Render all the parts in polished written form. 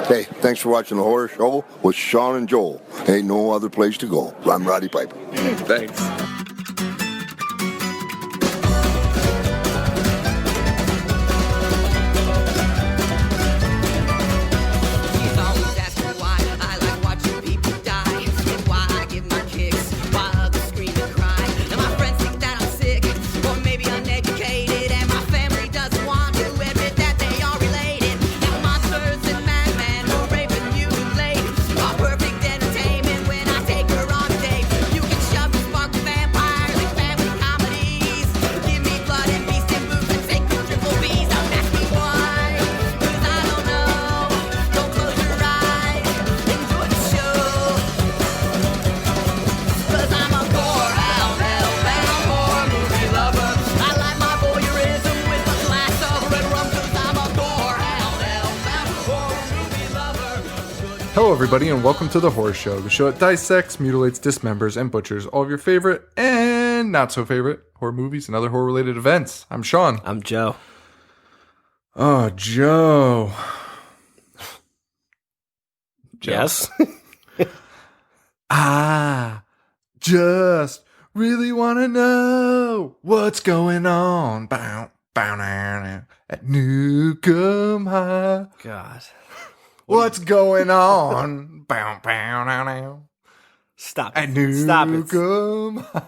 Hey, thanks for watching The Horror Show with Sean and Joel. Ain't no other place to go. I'm Roddy Piper. Thanks. Hello everybody and welcome to The Horror Show, the show that dissects, mutilates, dismembers, and butchers all of your favorite and not so favorite horror movies and other horror related events. I'm Sean. I'm Joe. Oh, Joe. Yes? I just really want to know what's going on bow, at Nuke High. God. What's going on? Bow, Stop at it. Stop it. Nuke High.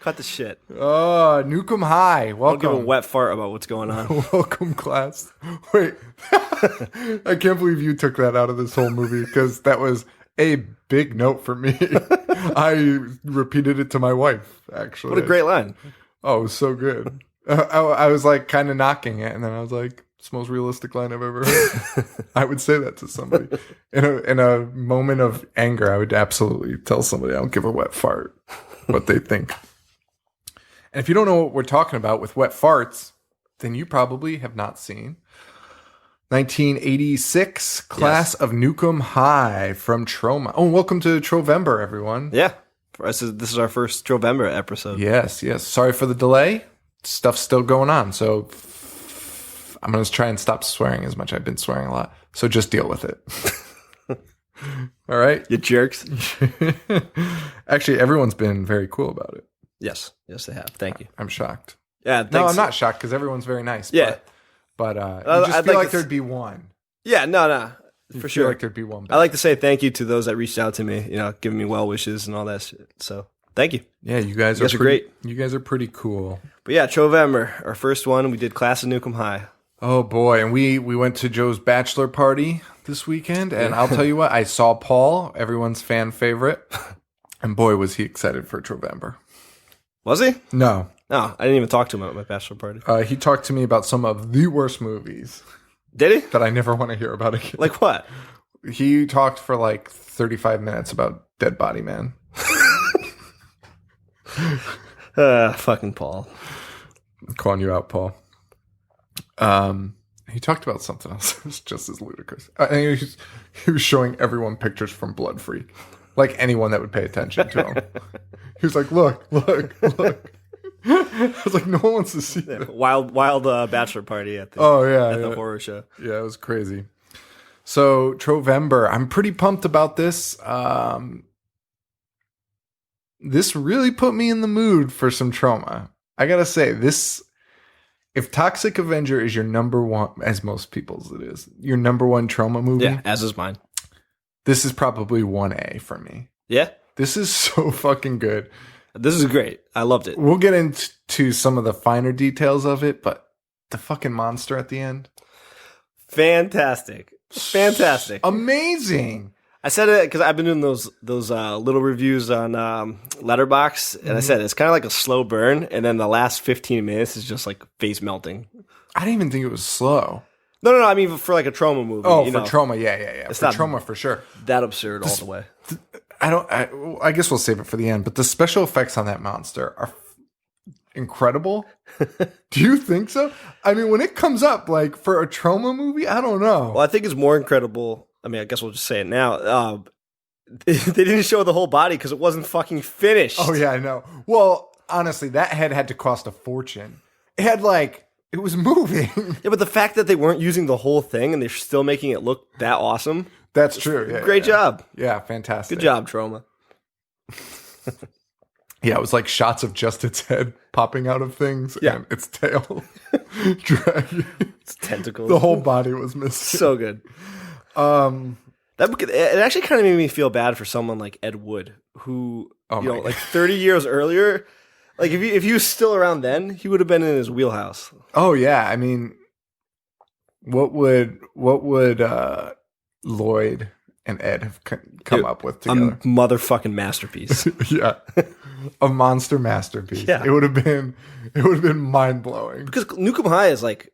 Cut the shit. Oh, Nuke High. I'll Welcome. give a wet fart about what's going on. Welcome, class. Wait. I can't believe you took that out of this whole movie because that was a big note for me. I repeated it to my wife, actually. What a great line. Oh, it was so good. I was like kind of knocking it, and then I was like, it's the most realistic line I've ever heard. I would say that to somebody. In a moment of anger, I would absolutely tell somebody I don't give a wet fart what they think. And if you don't know what we're talking about with wet farts, then you probably have not seen 1986 Class of Nuke High from Troma. Oh, welcome to Trovember, everyone. Yeah. For us, this is our first Trovember episode. Yes. Sorry for the delay. Stuff's still going on, so I'm going to try and stop swearing as much. I've been swearing a lot, so just deal with it. All right? You jerks. Actually, everyone's been very cool about it. Yes, they have. Thank you. I'm shocked. Yeah, thanks. No, I'm not shocked because everyone's very nice. Yeah. But you just I'd feel like like to there'd be one. Yeah, no, You for feel sure. like there'd be one. I like to say thank you to those that reached out to me, giving me well wishes and all that shit. So, thank you. Yeah, you guys are great. You guys are pretty cool. But yeah, Trovember, our first one, we did Class of Nuke High. Oh boy, and we went to Joe's bachelor party this weekend, and I'll tell you what, I saw Paul, everyone's fan favorite, and boy was he excited for Trovember. Was he? No. No, I didn't even talk to him at my bachelor party. He talked to me about some of the worst movies Did he? that I never want to hear about again. Like what? He talked for like 35 minutes about Dead Body Man. Fucking Paul. I'm calling you out, Paul. He talked about something else. It was just as ludicrous. He was showing everyone pictures from Blood Freak, like anyone that would pay attention to him. He was like, "Look." I was like, "No one wants to see that." Wild bachelor party at the the horror show. Yeah, it was crazy. So Trovember, I'm pretty pumped about this. This really put me in the mood for some trauma. I gotta say, this. If Toxic Avenger is your number one, as most people's it is, your number one trauma movie. Yeah, as is mine. This is probably 1A for me. Yeah? This is so fucking good. This is great. I loved it. We'll get into some of the finer details of it, but the fucking monster at the end. Fantastic. Amazing. I said it because I've been doing those little reviews on Letterboxd, and I said it's kind of like a slow burn, and then the last 15 minutes is just like face melting. I didn't even think it was slow. No. I mean for like a trauma movie. Oh, for trauma, yeah. It's for not trauma for sure. That absurd all the way. I guess we'll save it for the end, but the special effects on that monster are incredible. Do you think so? I mean, when it comes up, like for a trauma movie, I don't know. Well, I think it's more incredible. I mean, I guess we'll just say it now. They didn't show the whole body because it wasn't fucking finished. Oh, yeah, I know. Well, honestly, that head had to cost a fortune. It had like It was moving. Yeah, but the fact that they weren't using the whole thing and they're still making it look that awesome. That's true. Yeah, Great job. Yeah, fantastic. Good job, Troma. Yeah, it was like shots of just its head popping out of things and its tail dragging. It's tentacles. The whole body was missing. So good. It actually kind of made me feel bad for someone like Ed Wood, who like 30 years earlier, like if he was still around then, he would have been in his wheelhouse. Oh yeah, I mean, what would Lloyd and Ed have come up with together? A motherfucking masterpiece. Yeah, a monster masterpiece. Yeah. It would have been mind blowing. Because Nuke 'Em High is like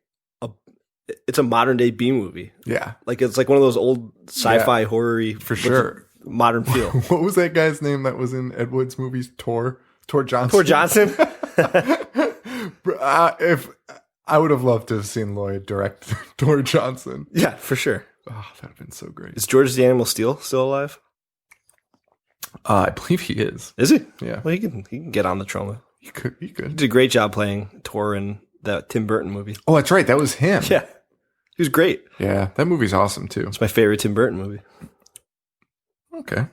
it's a modern day B movie. Yeah, like it's like one of those old sci-fi horror-y for sure modern feel. What was that guy's name that was in Ed Wood's movies? Tor Johnson. Tor Johnson. If I would have loved to have seen Lloyd direct Tor Johnson. Yeah, for sure. Oh, that'd have been so great. Is George the Animal Steel still alive? I believe he is. Is he? Yeah. Well, he can get on the Troma. He could. He did a great job playing Tor in that Tim Burton movie. Oh, that's right. That was him. Yeah. He was great. Yeah, that movie's awesome too. It's my favorite Tim Burton movie. Okay.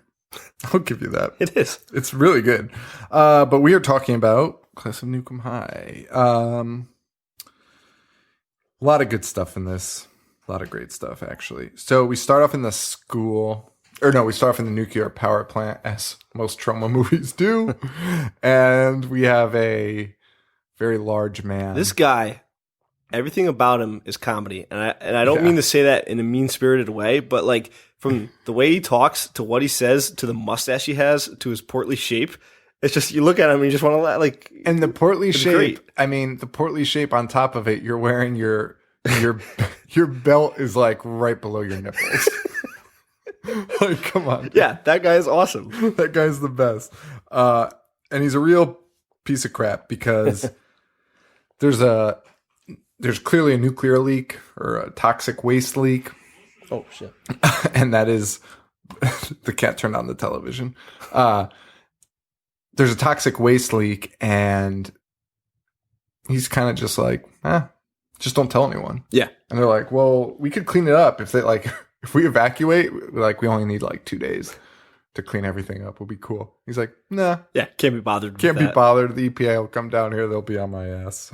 I'll give you that. It is. It's really good. But we are talking about Class of Nuke 'Em High. A lot of good stuff in this. A lot of great stuff, actually. So we start off in the school. Or no, we start off in the nuclear power plant, as most Troma movies do. And we have a very large man. This guy, everything about him is comedy. And I don't mean to say that in a mean-spirited way, but like from the way he talks to what he says to the mustache he has to his portly shape, it's just, you look at him and you just want to laugh. Like, and the portly shape, great. I mean, the portly shape on top of it, you're wearing your belt is like right below your nipples. Like, come on. Yeah, that guy is awesome. That guy's the best. And he's a real piece of crap because there's clearly a nuclear leak or a toxic waste leak. Oh, shit. And that is the cat turned on the television. There's a toxic waste leak and he's kind of just like, just don't tell anyone. Yeah. And they're like, well, we could clean it up if we evacuate, like we only need like 2 days to clean everything up. We'll be cool. He's like, nah. Yeah, can't be bothered. Can't be bothered. The EPA will come down here. They'll be on my ass.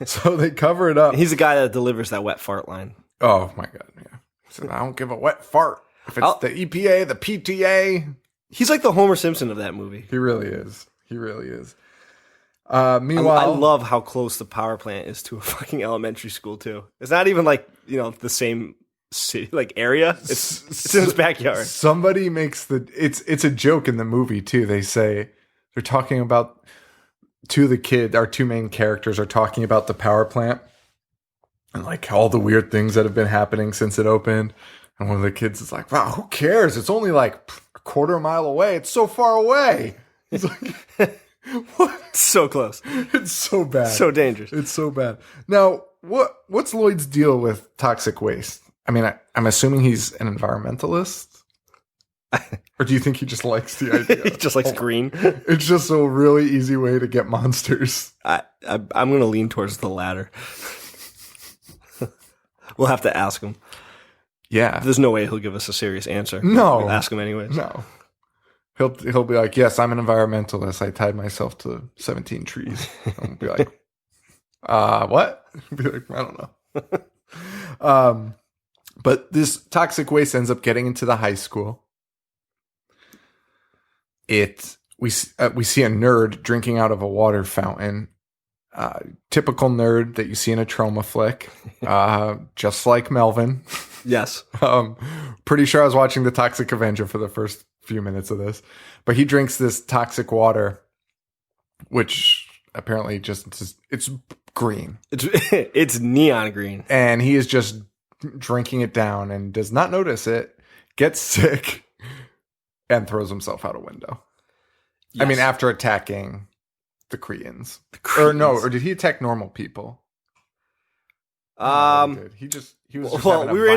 So they cover it up. He's the guy that delivers that wet fart line. Oh my God. Yeah. He said, I don't give a wet fart. If it's the EPA, the PTA. He's like the Homer Simpson of that movie. He really is. He really is. Meanwhile, I love how close the power plant is to a fucking elementary school too. It's not even like, the same city, like area. It's in his backyard. Somebody makes it's a joke in the movie too. They say they're talking about our two main characters are talking about the power plant and like all the weird things that have been happening since it opened. And one of the kids is like, wow, who cares? It's only like a quarter mile away. It's so far away. He's like, what? So close. It's so bad. So dangerous. It's so bad. Now, what's Lloyd's deal with toxic waste? I mean, I'm assuming he's an environmentalist. Or do you think he just likes the idea? He just likes green. It's just a really easy way to get monsters. I'm going to lean towards the latter. We'll have to ask him. Yeah. There's no way he'll give us a serious answer. No. We'll ask him anyways. No. He'll be like, yes, I'm an environmentalist. I tied myself to 17 trees. I'll be like, what? I'll be like, I don't know. But this toxic waste ends up getting into the high school. We see a nerd drinking out of a water fountain. Typical nerd that you see in a Troma flick. Just like Melvin. Yes. Pretty sure I was watching The Toxic Avenger for the first few minutes of this. But he drinks this toxic water, which apparently it's green. It's neon green. And he is just drinking it down and does not notice it, gets sick, and throws himself out a window. Yes. I mean, after attacking the Cretans. Or did he attack normal people? He was just we were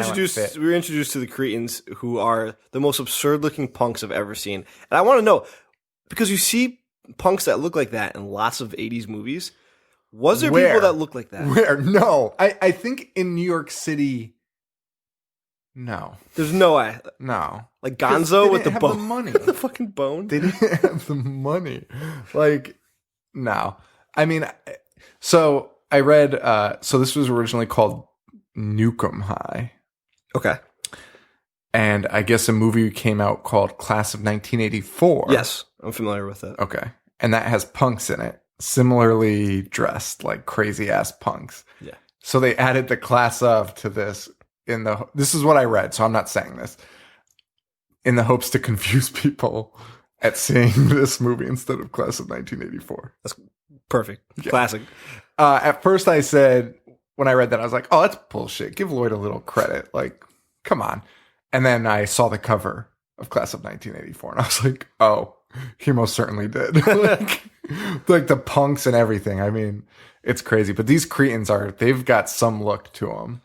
introduced to the Cretans, who are the most absurd looking punks I've ever seen. And I want to know, because you see punks that look like that in lots of 80s movies, Was there Where? people that looked like that? Where? No. I think in New York City, no. There's no way. No. Like 'Cause Gonzo they with the didn't have bone. the money. The fucking bone. They didn't have the money. Like, no. I mean, so I read, so this was originally called Nuke High. Okay. And I guess a movie came out called Class of 1984. Yes, I'm familiar with it. Okay. And that has punks in it, similarly dressed like crazy ass punks. Yeah. So they added the Class of to this this is what I read, so I'm not saying this, in the hopes to confuse people at seeing this movie instead of Class of 1984. That's perfect. Yeah. Classic. At first I said, when I read that, I was like, oh, that's bullshit. Give Lloyd a little credit. Like, come on. And then I saw the cover of Class of 1984 and I was like, oh, he most certainly did. like the punks and everything. I mean, it's crazy. But these Cretans they've got some look to them.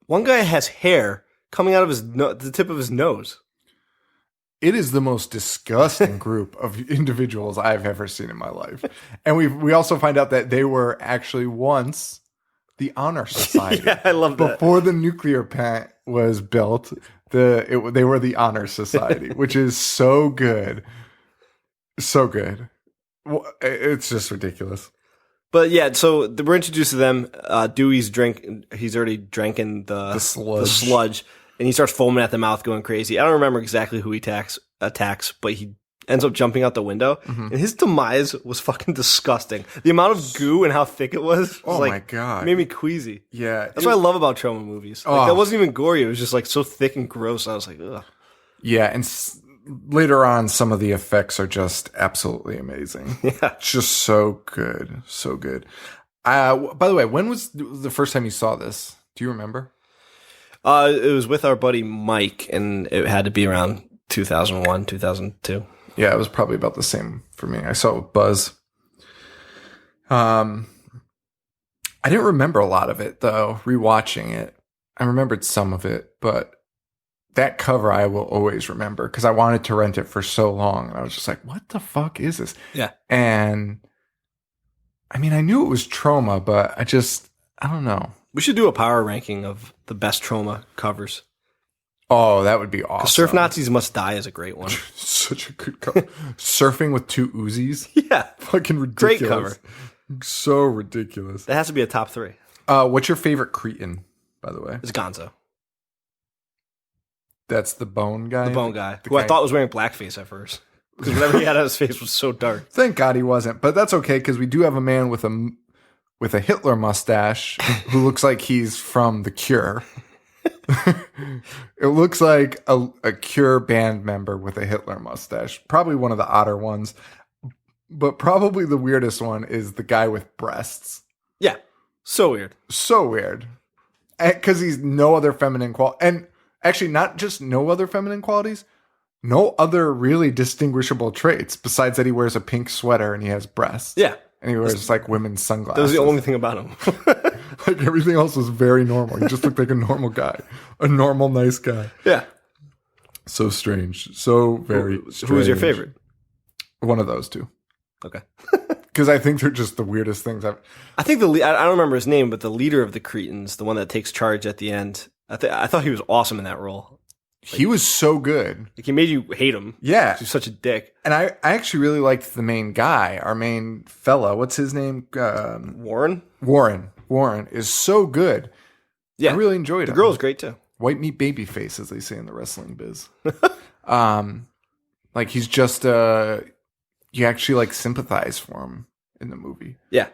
One guy has hair coming out of the tip of his nose. It is the most disgusting group of individuals I've ever seen in my life. And we also find out that they were actually once the Honor Society. Yeah, I love that. Before the nuclear plant was built, they were the Honor Society, which is so good. So good. Well, it's just ridiculous. But yeah, so we're introduced to them. Dewey's he's already drinking the sludge, and he starts foaming at the mouth, going crazy. I don't remember exactly who he attacks, but he ends up jumping out the window, and his demise was fucking disgusting. The amount of goo and how thick it was my God. made me queasy. Yeah. That's what I love about trauma movies. Like, that wasn't even gory. It was just like so thick and gross. I was like, ugh. Yeah, and later on, some of the effects are just absolutely amazing. Yeah. It's just so good. So good. By the way, when was the first time you saw this? Do you remember? It was with our buddy Mike, and it had to be around 2001, 2002. Yeah, it was probably about the same for me. I saw it with Buzz. I didn't remember a lot of it, though, rewatching it. I remembered some of it, but that cover I will always remember because I wanted to rent it for so long. And I was just like, what the fuck is this? Yeah. And I mean, I knew it was Trauma, but I don't know. We should do a power ranking of the best trauma covers. Oh, that would be awesome. Surf Nazis Must Die is a great one. Such a good cover. Surfing with two Uzis. Yeah. Fucking ridiculous. Great cover. So ridiculous. That has to be a top 3. What's your favorite Cretan, by the way? It's Gonzo. That's the bone guy? The bone guy. Who I thought was wearing blackface at first. Because whatever he had on his face was so dark. Thank God he wasn't. But that's okay, because we do have a man with a Hitler mustache who looks like he's from The Cure. It looks like a Cure band member with a Hitler mustache. Probably one of the odder ones. But probably the weirdest one is the guy with breasts. Yeah. So weird. So weird. Because he's no other feminine quality. And actually, not just no other feminine qualities, no other really distinguishable traits besides that he wears a pink sweater and he has breasts. Yeah. And he wears like women's sunglasses. That was the only thing about him. Like everything else was very normal. He just looked like a normal guy. A normal, nice guy. Yeah. So strange. So very strange. Who was your favorite? One of those two. Okay. Because I think they're just the weirdest things I've... I think I don't remember his name, but the leader of the Cretans, the one that takes charge at the end, I thought he was awesome in that role. He was so good. Like, he made you hate him. Yeah. He's such a dick. And I actually really liked the main guy, our main fella. What's his name? Warren? Warren is so good. Yeah. I really enjoyed him. The girl's great, too. White meat baby face, as they say in the wrestling biz. Like, he's just... you actually, like, sympathize for him in the movie. Yeah.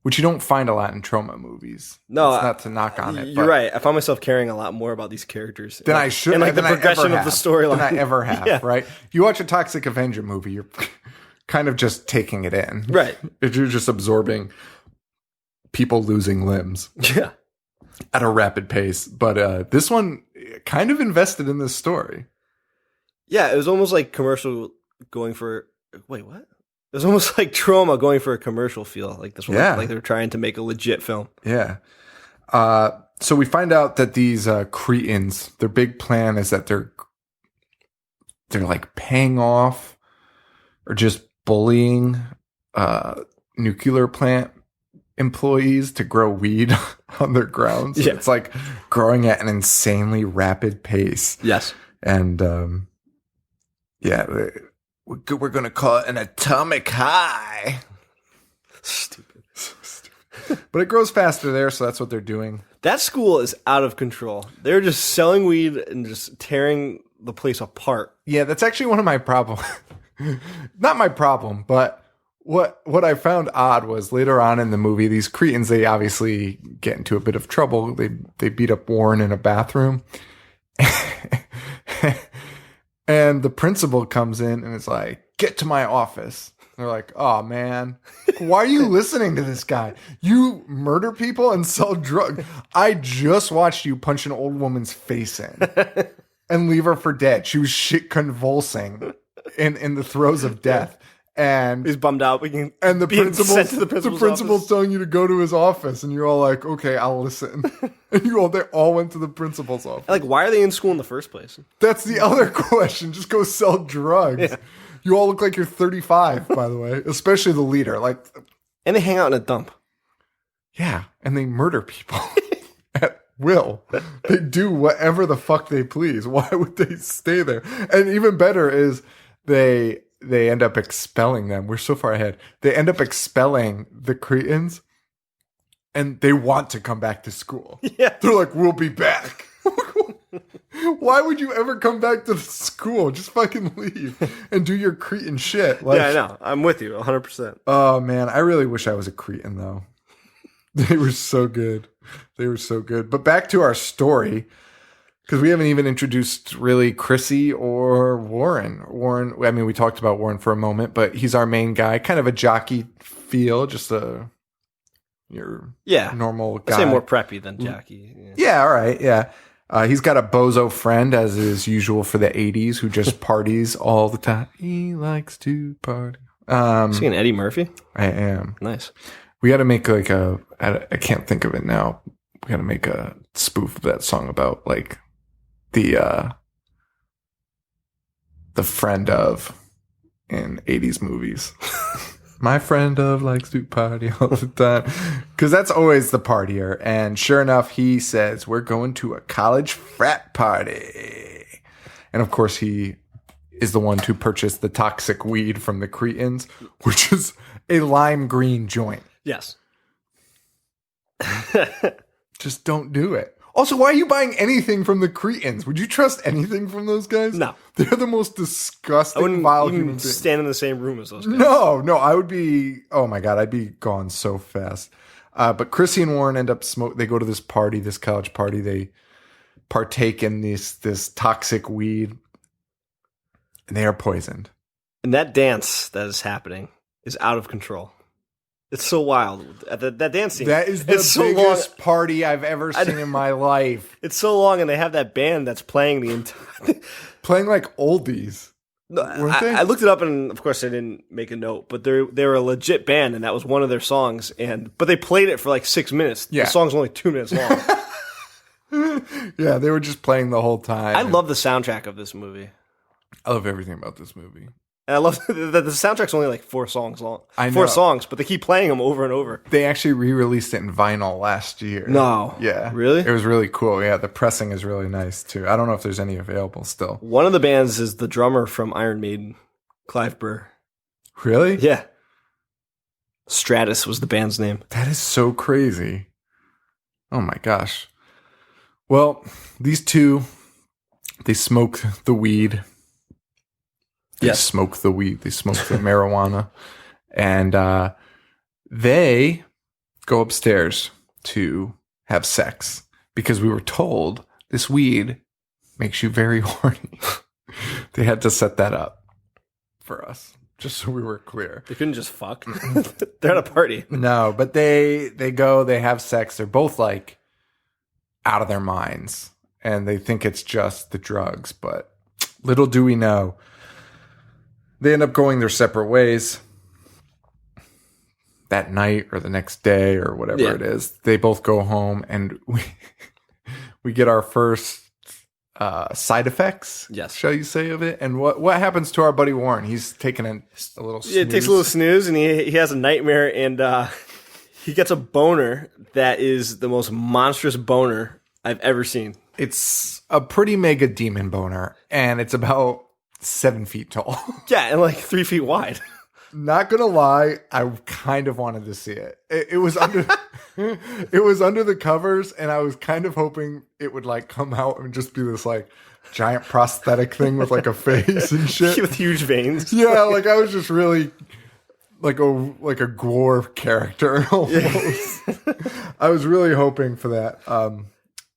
Which you don't find a lot in trauma movies. No. It's not to knock on it. You're right. I find myself caring a lot more about these characters. Than I should. And, like, the progression of the storyline. Than I ever have, Yeah. right? You watch a Toxic Avenger movie, you're kind of just taking it in. Right. You're just absorbing people losing limbs. Yeah. At a rapid pace. But this one kind of invested in this story. Yeah, it was almost like commercial going for... Wait, what? It was almost like Trauma going for a commercial feel. Like this one, like they're trying to make a legit film. Yeah. So we find out that these Cretans, their big plan is that they're like paying off or just bullying nuclear plant employees to grow weed on their grounds. Yeah. It's like growing at an insanely rapid pace. Yes. And we're going to call it an atomic high. Stupid. So stupid. But it grows faster there, so that's what they're doing. That school is out of control. They're just selling weed and just tearing the place apart. Yeah, that's actually one of my problems. Not my problem, but what I found odd was later on in the movie, these Cretans, they obviously get into a bit of trouble. They beat up Warren in a bathroom. And the principal comes in and is like, get to my office. They're like, oh, man, why are you listening to this guy? You murder people and sell drugs. I just watched you punch an old woman's face in and leave her for dead. She was shit convulsing in the throes of death. And he's bummed out. And the principal's telling you to go to his office. And you're all like, okay, I'll listen. And they all went to the principal's office. Like, why are they in school in the first place? That's the other question. Just go sell drugs. Yeah. You all look like you're 35, by the way, especially the leader. And they hang out in a dump. Yeah, and they murder people at will. They do whatever the fuck they please. Why would they stay there? And even better is they end up expelling them. We're so far ahead. They end up expelling the Cretans, and they want to come back to school. Yeah, they're like, we'll be back. Why would you ever come back to the school? Just fucking leave and do your Cretan shit. Yeah, I know. I'm with you 100%. Oh, man. I really wish I was a Cretan, though. They were so good. But back to our story, because we haven't even introduced really Chrissy or Warren. I mean, we talked about Warren for a moment, but he's our main guy. Kind of a jockey feel, just your normal guy. I'd say more preppy than jockey. Yeah, all right, yeah. He's got a bozo friend, as is usual for the 80s, who just parties all the time. He likes to party. Is he an Eddie Murphy? I am. Nice. We got to make I can't think of it now. We got to make a spoof of that song about like the friend of in 80s movies. My friend of likes to party all the time. Because that's always the partier. And sure enough, he says, we're going to a college frat party. And of course, he is the one to purchase the toxic weed from the Cretans, which is a lime green joint. Yes. Just don't do it. Also, why are you buying anything from the Cretans? Would you trust anything from those guys? No. They're the most disgusting, I wouldn't vile even human beings. stand in the same room as those guys. No, I would be, oh my God, I'd be gone so fast. But Chrissy and Warren end up they go to this party, this college party. They partake in this toxic weed, and they are poisoned. And that dance that is happening is out of control. It's so wild. That dance scene. That is the biggest party I've ever seen in my life. It's so long, and they have that band that's playing the entire... playing like oldies. No, I looked it up, and of course I didn't make a note, but they were a legit band, and that was one of their songs. But they played it for like 6 minutes. Yeah. The song's only 2 minutes long. Yeah, they were just playing the whole time. I love the soundtrack of this movie. I love everything about this movie. And I love that the soundtrack's only like 4 songs long. I know. 4 songs, but they keep playing them over and over. They actually re-released it in vinyl last year. No. Yeah. Really? It was really cool. Yeah, the pressing is really nice, too. I don't know if there's any available still. One of the bands is the drummer from Iron Maiden, Clive Burr. Really? Yeah. Stratus was the band's name. That is so crazy. Oh, my gosh. Well, these two, they smoke the weed. They smoke the weed. They smoke the marijuana. And they go upstairs to have sex because we were told this weed makes you very horny. They had to set that up for us, just so we were clear. They couldn't just fuck. They're at a party. No, but they go, they have sex. They're both like out of their minds. And they think it's just the drugs. But little do we know, they end up going their separate ways that night or the next day or whatever it is. They both go home, and we get our first side effects, shall you say, of it. And what happens to our buddy Warren? He's taking a little snooze. Yeah, it takes a little snooze, and he has a nightmare, and He gets a boner that is the most monstrous boner I've ever seen. It's a pretty mega demon boner, and it's about 7 feet tall. Yeah, and like 3 feet wide. Not gonna lie, I kind of wanted to see it. It was under, it was under the covers, and I was kind of hoping it would like come out and just be this like giant prosthetic thing with like a face and shit with huge veins. Yeah, like I was just really like a gore character almost. I was really hoping for that.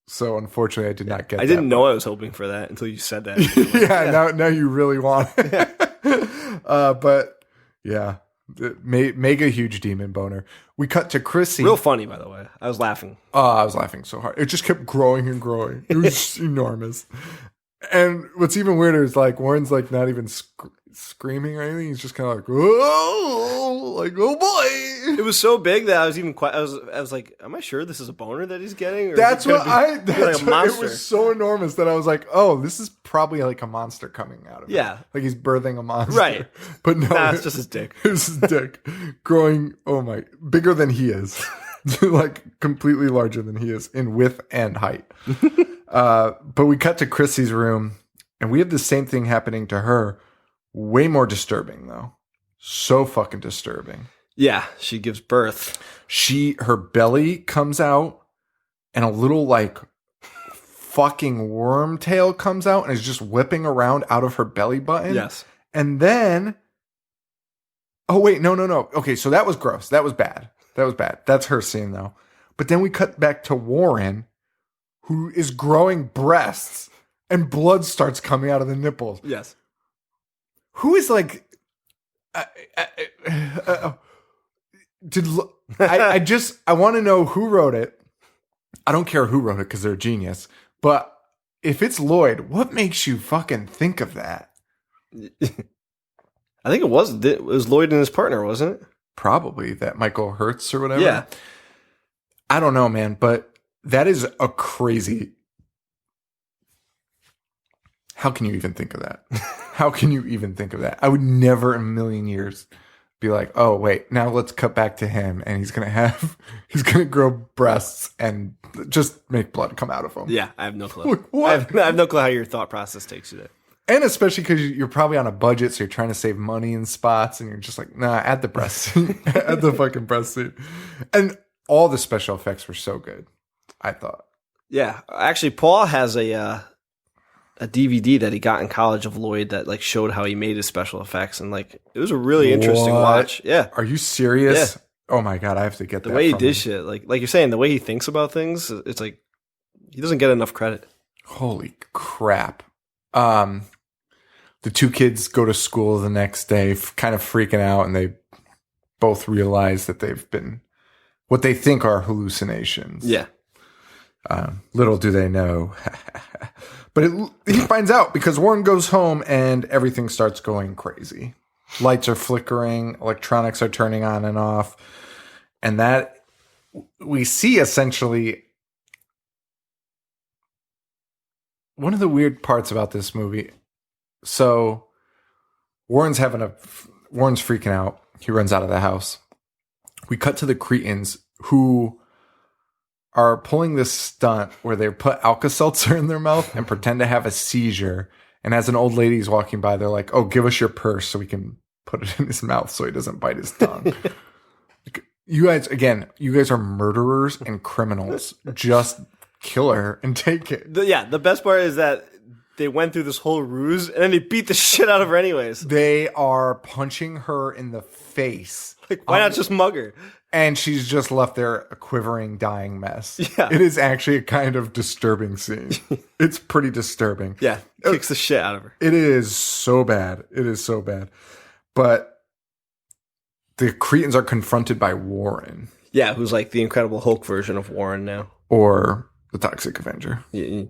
So unfortunately, I did not get. I didn't know I was hoping for that until you said that. Yeah, now you really want it. But yeah, mega huge demon boner. We cut to Chrissy. Real funny, by the way. I was laughing. Oh, I was laughing so hard. It just kept growing and growing. It was enormous. And what's even weirder is like Warren's like not even screaming or anything. He's just kind of like, oh, like oh boy. It was so big that I was even quite. I was like, am I sure this is a boner that he's getting? Or That's what I. That's like a monster. It was so enormous that I was like, oh, this is probably like a monster coming out of it. Yeah, like he's birthing a monster. Right. But no, nah, it's just his dick. It's his dick growing. Oh my, bigger than he is. Like completely larger than he is in width and height. But we cut to Chrissy's room, and we have the same thing happening to her. Way more disturbing, though. So fucking disturbing. Yeah, she gives birth. Her belly comes out, and a little like fucking worm tail comes out, and is just whipping around out of her belly button. Yes, and then, oh wait, no. Okay, so that was gross. That was bad. That's her scene though. But then we cut back to Warren, who is growing breasts, and blood starts coming out of the nipples. Yes. Who is like, I want to know who wrote it. I don't care who wrote it because they're a genius. But if it's Lloyd, what makes you fucking think of that? I think it was Lloyd and his partner, wasn't it? Probably that Michael Hertz or whatever. Yeah. I don't know, man, but that is a crazy. How can you even think of that? How can you even think of that? I would never in a million years be like, oh, wait, now let's cut back to him and he's going to grow breasts and just make blood come out of him. Yeah, I have no clue. What? I have no clue how your thought process takes you there. And especially because you're probably on a budget, so you're trying to save money in spots and you're just like, nah, add the breast suit. Add the fucking breast suit. And all the special effects were so good, I thought. Yeah. Actually, Paul has a DVD that he got in college of Lloyd that like showed how he made his special effects, and like it was a really interesting watch. Yeah. Are you serious? Yeah. Oh my God, I have to get the that. way he from did him. shit. Like you're saying, the way he thinks about things, it's like he doesn't get enough credit. Holy crap. The two kids go to school the next day, kind of freaking out, and they both realize that they've been what they think are hallucinations. Yeah. Little do they know. But he finds out because Warren goes home and everything starts going crazy. Lights are flickering, electronics are turning on and off. And that we see essentially one of the weird parts about this movie. So Warren's freaking out. He runs out of the house. We cut to the Cretans who are pulling this stunt where they put Alka-Seltzer in their mouth and pretend to have a seizure. And as an old lady's walking by, they're like, oh, give us your purse so we can put it in his mouth so he doesn't bite his tongue. You guys are murderers and criminals. Just kill her and take it. The best part is that they went through this whole ruse and then they beat the shit out of her anyways. They are punching her in the face. Like, why not just mug her? And she's just left there a quivering, dying mess. Yeah. It is actually a kind of disturbing scene. It's pretty disturbing. Yeah. Kicks the shit out of her. It is so bad. But the Cretans are confronted by Warren. Yeah, who's like the Incredible Hulk version of Warren now. Or the Toxic Avenger. Yeah,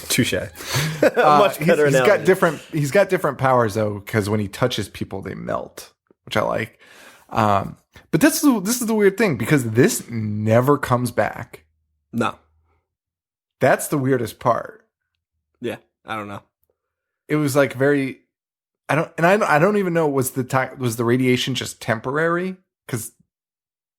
touche. Much better analogy. He's got different powers, though, because when he touches people, they melt, which I like. But this is the weird thing, because this never comes back. No. That's the weirdest part. Yeah, I don't know. It was like very... I don't even know, was the radiation just temporary? Because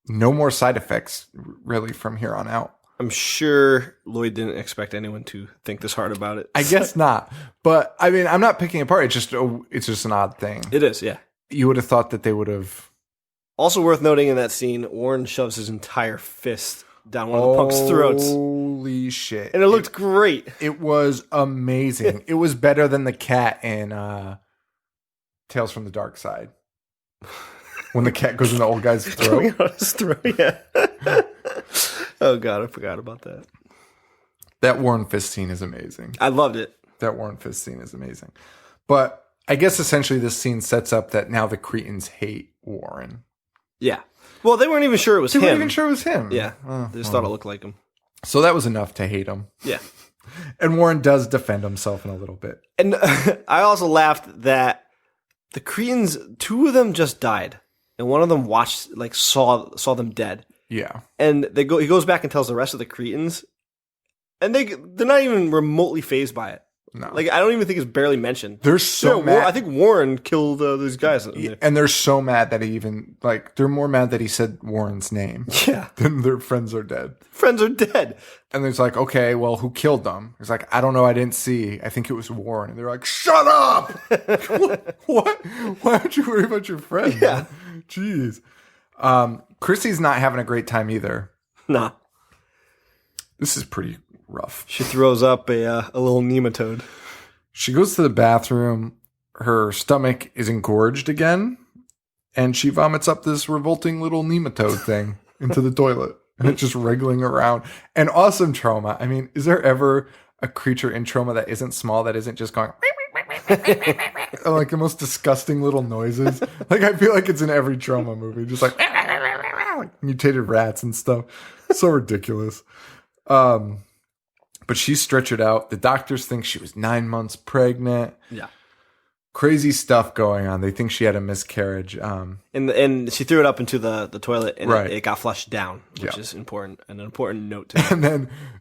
no more side effects really from here on out. I'm sure Lloyd didn't expect anyone to think this hard about it. I guess not. But I mean, I'm not picking apart. It's just an odd thing. It is, yeah. You would have thought that they would have. Also worth noting in that scene, Warren shoves his entire fist down one of the punk's throats. Holy shit. And it looked great. It was amazing. It was better than the cat in Tales from the Dark Side. When the cat goes in the old guy's throat. Coming out his throat, yeah. Oh, God, I forgot about that. That Warren fist scene is amazing. I loved it. That Warren fist scene is amazing. But I guess essentially this scene sets up that now the Cretans hate Warren. Yeah. Well, they weren't even sure it was him. They weren't even sure it was him. Yeah. They just thought it looked like him. So that was enough to hate him. Yeah. And Warren does defend himself in a little bit. And I also laughed that the Cretans, 2 of them just died. And one of them saw them dead. Yeah. And he goes back and tells the rest of the Cretans, and they're not even remotely fazed by it. No. Like, I don't even think it's barely mentioned. They're so mad. I think Warren killed these guys. And they're so mad that they're more mad that he said Warren's name. Yeah. Than their friends are dead. Friends are dead. And there's like, okay, well, who killed them? He's like, I don't know. I didn't see. I think it was Warren. And they're like, shut up! What? Why don't you worry about your friend? Yeah. Man? Jeez. Chrissy's not having a great time either. Nah. This is pretty rough. She throws up a little nematode. She goes to the bathroom. Her stomach is engorged again. And she vomits up this revolting little nematode thing into the toilet. And it's just wriggling around. And awesome trauma. I mean, is there ever a creature in trauma that isn't small, that isn't just going... like the most disgusting little noises? Like, I feel like it's in every trauma movie. Just like mutated rats and stuff. So ridiculous. But she's stretchered out. The doctors think she was 9 months pregnant. Yeah. Crazy stuff going on. They think she had a miscarriage. And she threw it up into the toilet, and right. it got flushed down, which is important, an important note to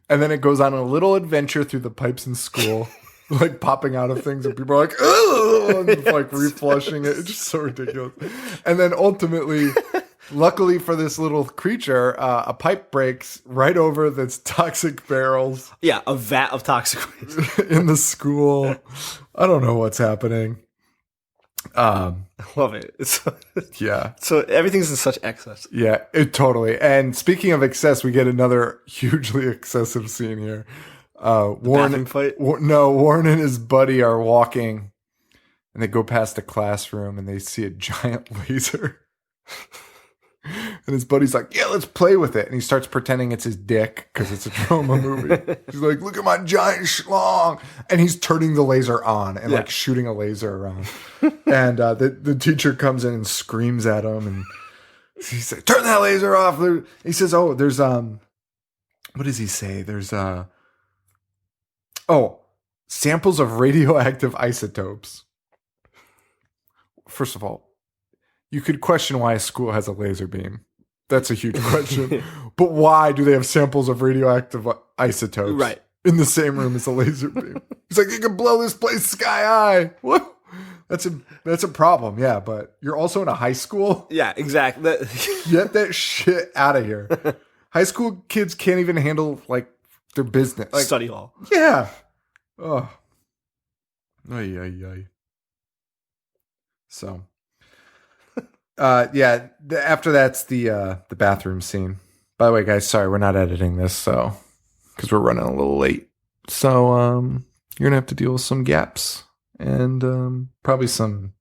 and then it goes on a little adventure through the pipes in school, like popping out of things, and people are like, "Oh!" and like reflushing it. It's just so ridiculous. And then ultimately, luckily for this little creature, a pipe breaks right over this toxic barrels. Yeah, a vat of toxic waste in the school. I don't know what's happening. I love it. Yeah. So everything's in such excess. Yeah, totally. And speaking of excess, we get another hugely excessive scene here. Warren fight? Warren and his buddy are walking, and they go past a classroom, and they see a giant laser. And his buddy's like, yeah, let's play with it. And he starts pretending it's his dick because it's a trauma movie. He's like, look at my giant schlong. And he's turning the laser on and like shooting a laser around. And the teacher comes in and screams at him. And he says, turn that laser off. He says, oh, there's, what does he say? There's, samples of radioactive isotopes. First of all, you could question why a school has a laser beam. That's a huge question. But why do they have samples of radioactive isotopes in the same room as a laser beam? He's like, you can blow this place sky high. What? That's a problem, yeah. But you're also in a high school? Yeah, exactly. Get that shit out of here. High school kids can't even handle, like, their business. Like, study hall. Yeah. Oh. Ay, ay, ay. So... after that's the bathroom scene. By the way, guys, sorry, we're not editing this, so because we're running a little late. So you're gonna have to deal with some gaps and probably some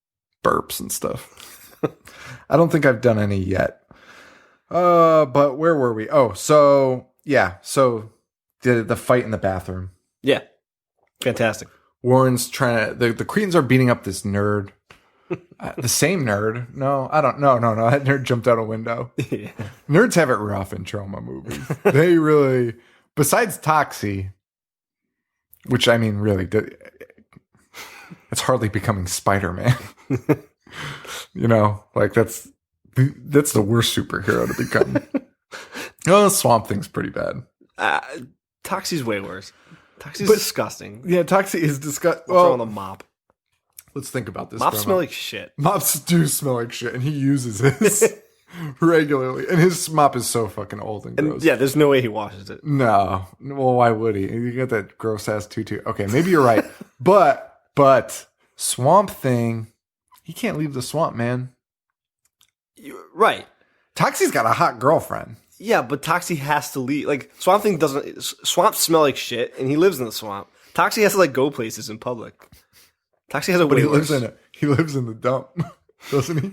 burps and stuff. I don't think I've done any yet. But where were we? Oh, so the fight in the bathroom. Yeah. Fantastic. Warren's trying to the Cretans are beating up this nerd. The same nerd? No, I don't. No. That nerd jumped out a window. Yeah. Nerds have it rough in trauma movies. They really, besides Toxie, which I mean, really, it's hardly becoming Spider-Man. You know, like that's the worst superhero to become. Oh, Swamp Thing's pretty bad. Toxie's way worse. Toxie's disgusting. Yeah, Toxie is disgusting. Well, throwing the mop. Let's think about this. Mops smell like shit. Mops do smell like shit, and he uses his. regularly. And his mop is so fucking old and gross. And yeah, there's no way he washes it. No. Well, why would he? You got that gross ass tutu. Okay, maybe you're right. But Swamp Thing, he can't leave the swamp, man. Right. Toxie's got a hot girlfriend. Yeah, but Toxie has to leave. Like, Swamp Thing doesn't... Swamps smell like shit, and he lives in the swamp. Toxie has to, like, go places in public. Toxie has a way worse. He lives in the dump, doesn't he?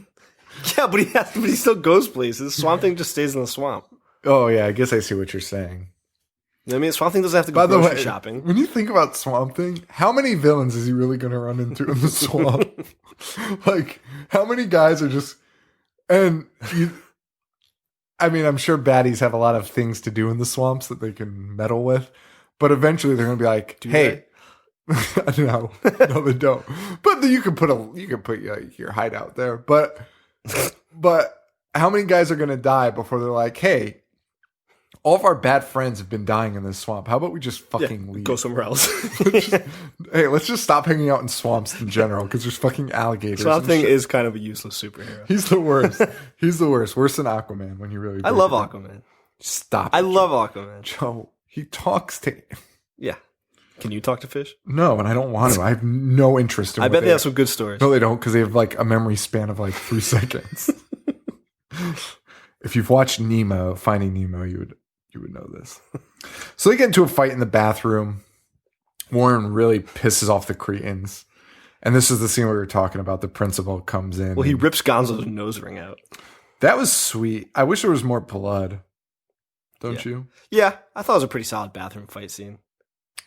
Yeah, but he still goes places. Swamp Thing just stays in the swamp. Oh, yeah, I guess I see what you're saying. You know what I mean? Swamp Thing doesn't have to go grocery shopping. When you think about Swamp Thing, how many villains is he really going to run into in the swamp? Like, how many guys are just... And I'm sure baddies have a lot of things to do in the swamps that they can meddle with, but eventually they're going to be like, "Hey, no, they don't." But you can put your hideout there. But how many guys are going to die before they're like, "Hey, all of our bad friends have been dying in this swamp. How about we just fucking leave? Go somewhere else." Let's just stop hanging out in swamps in general because there's fucking alligators. Swamp Thing is kind of a useless superhero. He's the worst. He's the worst. Worse than Aquaman when you really. I love Aquaman. Stop. I love Aquaman. Joe, he talks to. Yeah. Can you talk to fish? No, and I don't want to. I have no interest in. I bet they have some good stories. No, they don't, because they have like a memory span of like 3 seconds. If you've watched Nemo, Finding Nemo, you would know this. So they get into a fight in the bathroom. Warren really pisses off the Cretans. And this is the scene we were talking about. The principal comes in. Well, he rips Gonzo's nose ring out. That was sweet. I wish there was more blood. Don't you? Yeah, I thought it was a pretty solid bathroom fight scene.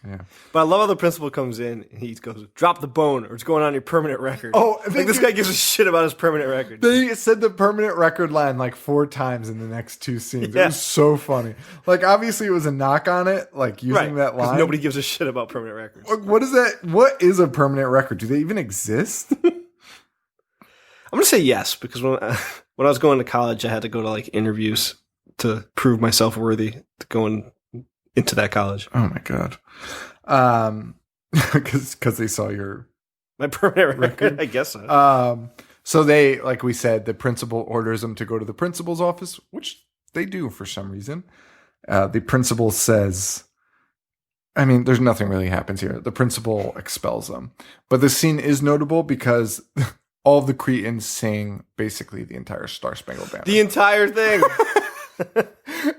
Yeah. But I love how the principal comes in and he goes, "Drop the bone or it's going on your permanent record." Oh, like this guy gives a shit about his permanent record. They said the permanent record line like 4 times in the next 2 scenes. It was so funny. Like, obviously it was a knock on it, like using that line. Nobody gives a shit about permanent records. Like, what is that? What is a permanent record? Do they even exist? I'm going to say yes, because when I was going to college, I had to go to like interviews to prove myself worthy to going into that college. Oh my God. Because they saw my permanent record. I guess so. So they, like we said, the principal orders them to go to the principal's office, which they do for some reason. The principal says, there's nothing really happens here. The principal expels them. But the scene is notable because all of the Cretans sing basically the entire Star Spangled Banner. The entire thing.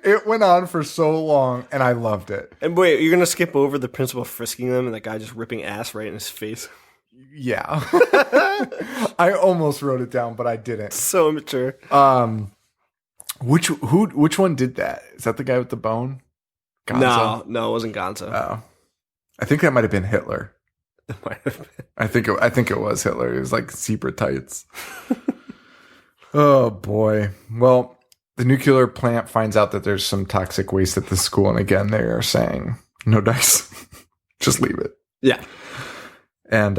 It went on for so long, and I loved it. And wait, you're going to skip over the principal frisking them and that guy just ripping ass right in his face? Yeah. I almost wrote it down, but I didn't. So immature. Which one did that? Is that the guy with the bone? Gonzo? No, it wasn't Gonzo. Oh. I think that might have been Hitler. It might have been. I think it was Hitler. It was like zebra tights. Oh boy. Well, the nuclear plant finds out that there's some toxic waste at the school, and again, they are saying, "No dice, just leave it." Yeah, and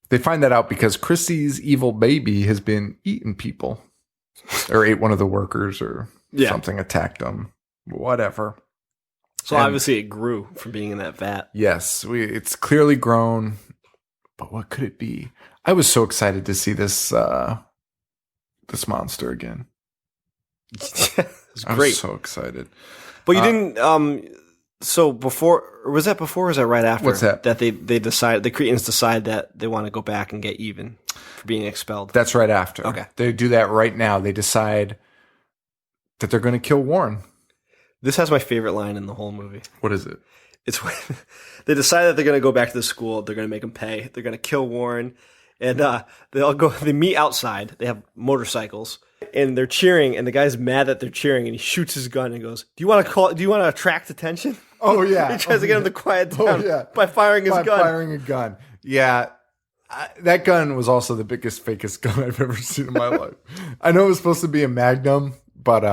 they find that out because Chrissy's evil baby has been eating people, or ate one of the workers, or something attacked them, whatever. So obviously, it grew from being in that vat. Yes, it's clearly grown, but what could it be? I was so excited to see this monster again. It's great. I was so excited. But you didn't. So before, or was that before? Or was that right after? What's that? That they decide, the Cretans decide that they want to go back and get even for being expelled. That's right after. Okay, they do that right now. They decide that they're going to kill Warren. This has my favorite line in the whole movie. What is it? It's when they decide that they're going to go back to the school. They're going to make him pay. They're going to kill Warren, and they all go. They meet outside. They have motorcycles. And they're cheering, and the guy's mad that they're cheering, and he shoots his gun and goes, Do you want to attract attention?" Oh, yeah. He tries to get him to quiet down by firing his gun. Firing a gun. Yeah. That gun was also the biggest, fakest gun I've ever seen in my life. I know it was supposed to be a Magnum, but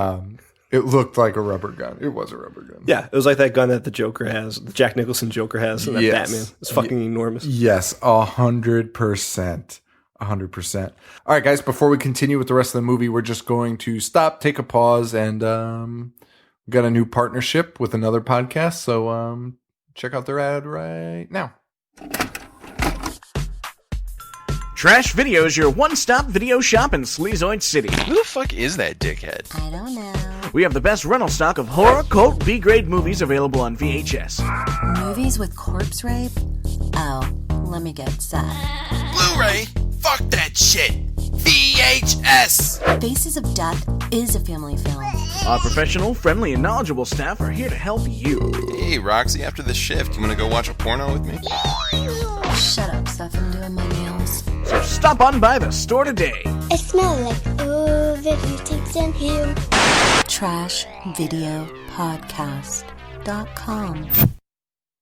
it looked like a rubber gun. It was a rubber gun. Yeah, it was like that gun that the Joker has, the Jack Nicholson Joker has, and that Batman. It's fucking enormous. Yes, 100%. 100%. All right, guys, before we continue with the rest of the movie, we're just going to stop, take a pause, and we got a new partnership with another podcast, so check out their ad right now. Trash Video is your one-stop video shop in Sleazoid City. Who the fuck is that dickhead? I don't know. We have the best rental stock of horror, cult, B-grade movies available on VHS. Movies with corpse rape? Oh, let me get set. Blu-ray? Fuck that shit! VHS! Faces of Death is a family film. Our professional, friendly, and knowledgeable staff are here to help you. Hey, Roxy, after the shift, you wanna go watch a porno with me? Shut up, Steph. I'm doing my nails. So stop on by the store today. I smell like videotapes in here. TrashVideoPodcast.com.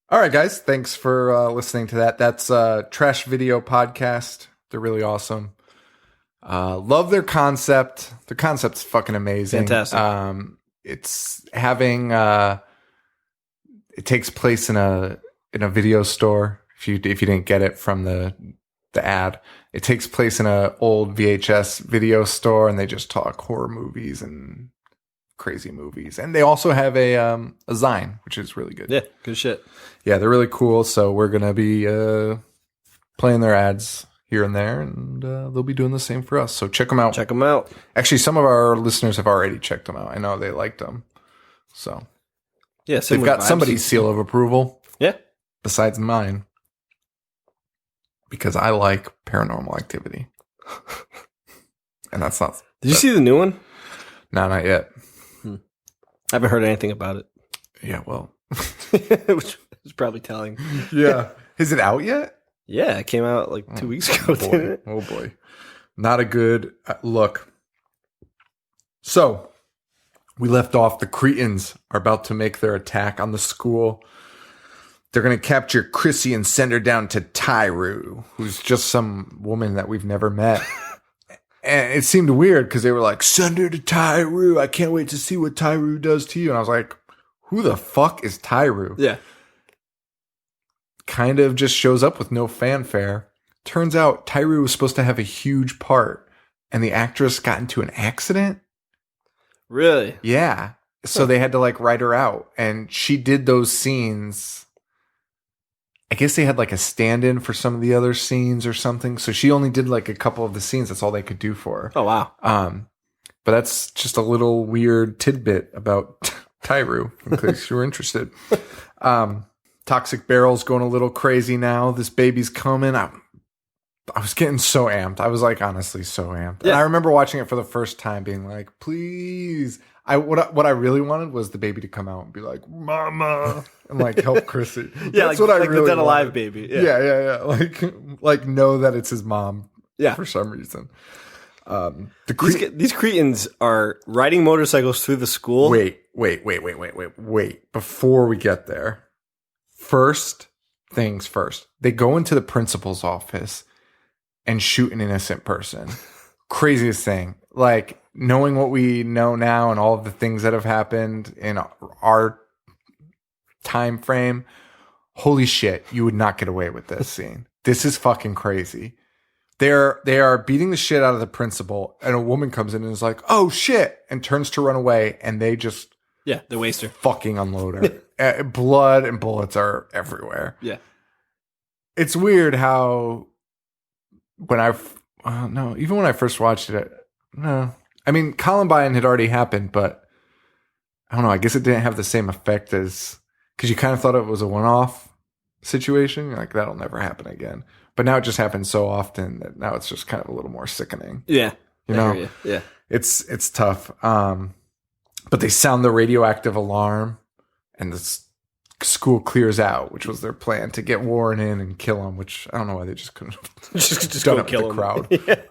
All right, guys. Thanks for listening to that. That's Trash Video Podcast. They're really awesome. Love their concept. The concept's fucking amazing. Fantastic. It's having it takes place in a video store. If you didn't get it from the ad, it takes place in a old VHS video store, and they just talk horror movies and crazy movies. And they also have a zine, which is really good. Yeah, good shit. Yeah, they're really cool. So we're gonna be playing their ads here and there, and they'll be doing the same for us. So check them out. Check them out. Actually, some of our listeners have already checked them out. I know they liked them. So Yeah, same they've with got Vibes. somebody's seal of approval Yeah. besides mine, because I like Paranormal Activity. And that's not... Did you see the new one? No, not yet. I haven't heard anything about it. Yeah, well... Which is probably telling. Yeah. Is it out yet? Yeah, it came out like 2 weeks ago, didn't Boy. it? Oh, boy. Not a good look. So, we left off. The Cretans are about to make their attack on the school. They're going to capture Chrissy and send her down to Tyru, who's just some woman that we've never met. And it seemed weird because they were like, send her to Tyru. I can't wait to see what Tyru does to you. And I was like, who the fuck is Tyru? Yeah. Kind of just shows up with no fanfare. Turns out Tyru was supposed to have a huge part, and the actress got into an accident. Really? Yeah. So they had to like write her out, and she did those scenes. I guess they had like a stand-in for some of the other scenes or something. So she only did like a couple of the scenes. That's all they could do for her. Oh, wow. But that's just a little weird tidbit about Tyru, in case you were interested. Toxic Barrel's going a little crazy now. This baby's coming. I was getting so amped. I was like, honestly, so amped. Yeah. And I remember watching it for the first time being like, please. What I really wanted was the baby to come out and be like, mama, and like help Chrissy. Yeah, That's like, what I like really the Dead Alive wanted. baby. Yeah. Like know that it's his mom. Yeah. For some reason. These Cretans are riding motorcycles through the school. Wait. Before we get there, first things first. They go into the principal's office and shoot an innocent person. Craziest thing. Like, knowing what we know now and all of the things that have happened in our time frame, holy shit, you would not get away with this scene. This is fucking crazy. They are beating the shit out of the principal, and a woman comes in and is like, oh shit, and turns to run away, and they just They waste her. fucking unload her. Blood and bullets are everywhere. Yeah. It's weird how even when I first watched it, no. I mean, Columbine had already happened, but I don't know. I guess it didn't have the same effect as, because you kind of thought it was a one-off situation. You're like, that'll never happen again. But now it just happens so often that now it's just kind of a little more sickening. Yeah. You know? I hear you. Yeah. It's tough. But they sound the radioactive alarm, and the school clears out, which was their plan, to get Warren in and kill him, which I don't know why they just couldn't have Just done go it with kill the him. crowd. Yeah.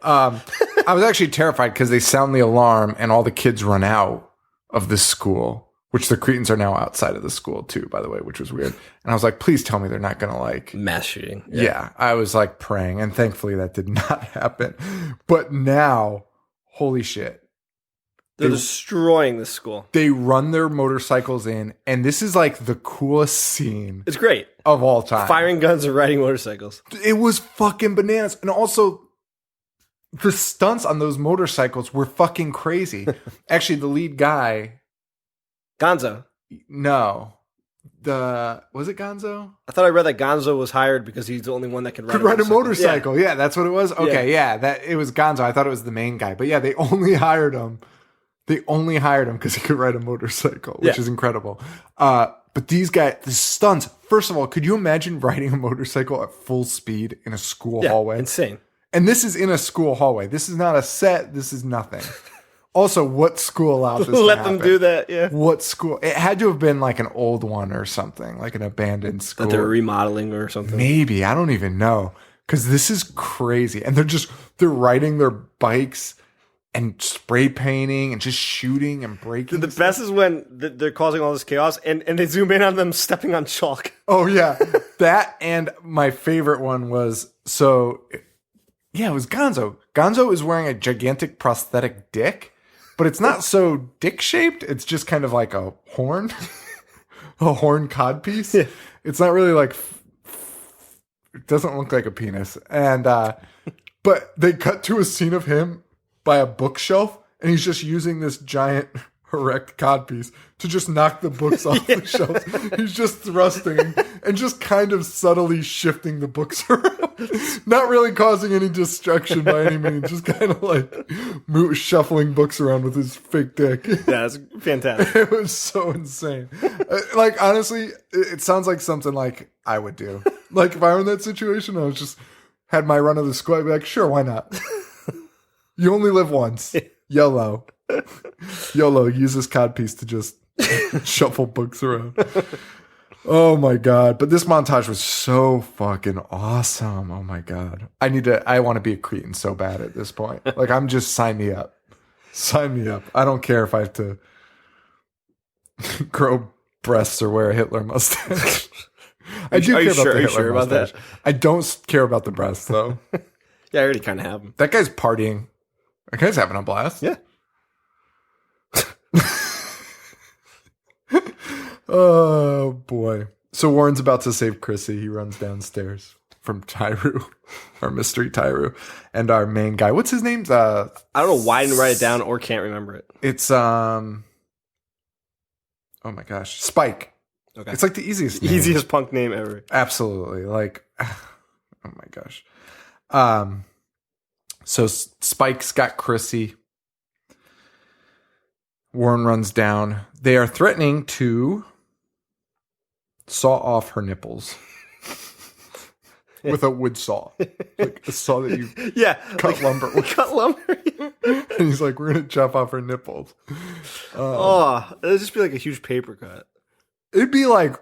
I was actually terrified because they sound the alarm and all the kids run out of this school, which the Cretans are now outside of the school too, by the way, which was weird. And I was like, please tell me they're not going to like Mass shooting. Yeah, I was like praying, and thankfully that did not happen. But now, holy shit. They're destroying the school. They run their motorcycles in, and this is like the coolest scene It's great. of all time. Firing guns and riding motorcycles. It was fucking bananas. And also, the stunts on those motorcycles were fucking crazy. Actually, the lead guy, Gonzo. no. Was it Gonzo? I thought I read that Gonzo was hired because he's the only one that can ride A motorcycle. Yeah, that's what it was. Okay, that it was Gonzo. I thought it was the main guy, but yeah, they only hired him. They only hired him because he could ride a motorcycle, which is incredible. But these guys, the stunts. First of all, could you imagine riding a motorcycle at full speed in a school hallway? Insane. And this is in a school hallway. This is not a set. This is nothing. Also, what school allowed this to Let happen? them do that, yeah. What school? It had to have been like an old one or something, like an abandoned school. That they're remodeling or something. Maybe. I don't even know. Because this is crazy. And they're riding their bikes and spray painting and just shooting and breaking. The best is when they're causing all this chaos and they zoom in on them stepping on chalk. Oh, yeah. That and my favorite one was, it was Gonzo. Gonzo is wearing a gigantic prosthetic dick. But it's not so dick-shaped. It's just kind of like a horn. A horn codpiece. Yeah. It's not really like... It doesn't look like a penis. And but they cut to a scene of him by a bookshelf, and he's just using this giant erect codpiece to just knock the books off the shelves. He's just thrusting and just kind of subtly shifting the books around. Not really causing any destruction by any means, just kind of like shuffling books around with his fake dick. Yeah, that's fantastic. It was so insane. Like, honestly, it sounds like something like I would do. Like, if I were in that situation, I was just had my run of the school, I'd be like, sure, why not? You only live once. YOLO. YOLO, use this codpiece to just shuffle books around. Oh my God. But this montage was so fucking awesome. Oh my God. I want to be a cretin so bad at this point. Like, I'm just, sign me up. Sign me up. I don't care if I have to grow breasts or wear a Hitler mustache. I do care about the Hitler mustache. I don't care about the breasts though. Yeah, I already kind of have them. That guy's partying. That guy's having a blast. Yeah. Oh boy. So Warren's about to save Chrissy. He runs downstairs from Tyru, our mystery Tyru, and our main guy. What's his name? I don't know why I didn't write it down or can't remember it. It's oh my gosh, Spike. Okay. It's like the easiest name. Easiest punk name ever. Absolutely. Like, oh my gosh. So Spike's got Chrissy. Warren runs down. They are threatening to saw off her nipples with a wood saw. Like a saw that you cut lumber with. Cut lumber. And he's like, we're going to chop off her nipples. It'd just be like a huge paper cut. It'd be like,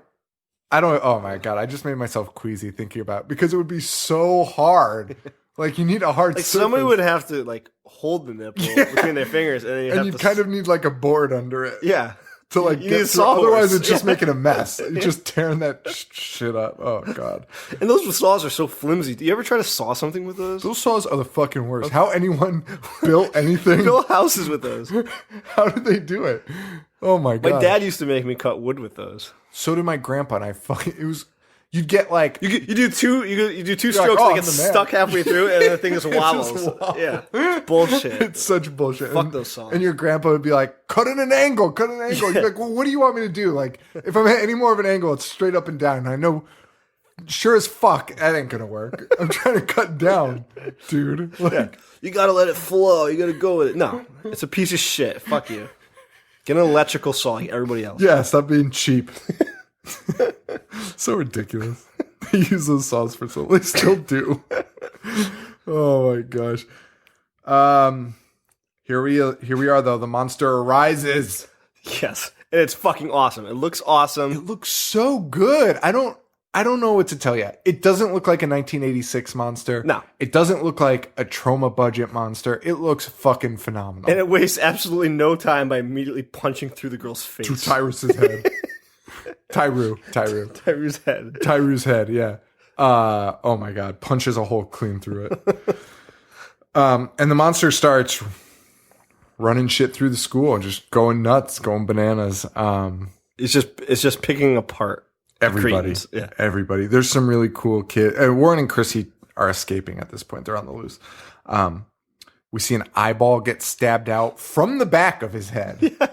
oh my God, I just made myself queasy thinking about it because it would be so hard. Like, you need a hard surface. Somebody would have to, like, hold the nipple between their fingers. And you kind of need, like, a board under it. Yeah. To, like, get through. Otherwise, it's just making a mess. It's just tearing that shit up. Oh, God. And those saws are so flimsy. Do you ever try to saw something with those? Those saws are the fucking worst. How anyone built anything? Built houses with those. How did they do it? Oh, my God. My dad used to make me cut wood with those. So did my grandpa, and it was... You'd get like you do two strokes and it gets stuck halfway through and the thing just wobbles. Yeah, it's bullshit. It's such bullshit. Fuck those saws. And your grandpa would be like, "Cut at an angle, cut at an angle." You're like, "Well, what do you want me to do? Like, if I'm at any more of an angle, it's straight up and down." And I know, sure as fuck, that ain't gonna work. I'm trying to cut down, dude. Like, you gotta let it flow. You gotta go with it. No, it's a piece of shit. Fuck you. Get an electrical saw like everybody else. Yeah, stop being cheap. So ridiculous. They use those saws for so they still do. Oh my gosh. Here we are though. The monster arises. Yes. And it's fucking awesome. It looks awesome. It looks so good. I don't know what to tell you. It doesn't look like a 1986 monster. No. It doesn't look like a trauma budget monster. It looks fucking phenomenal. And it wastes absolutely no time by immediately punching through the girl's face. To Tyrus's head. Tyru's head, yeah. Oh my God. Punches a hole clean through it. And the monster starts running shit through the school and just going nuts, going bananas. It's just picking apart everybody. Yeah. Everybody. There's some really cool kids. Warren and Chrissy are escaping at this point. They're on the loose. We see an eyeball get stabbed out from the back of his head. Yeah.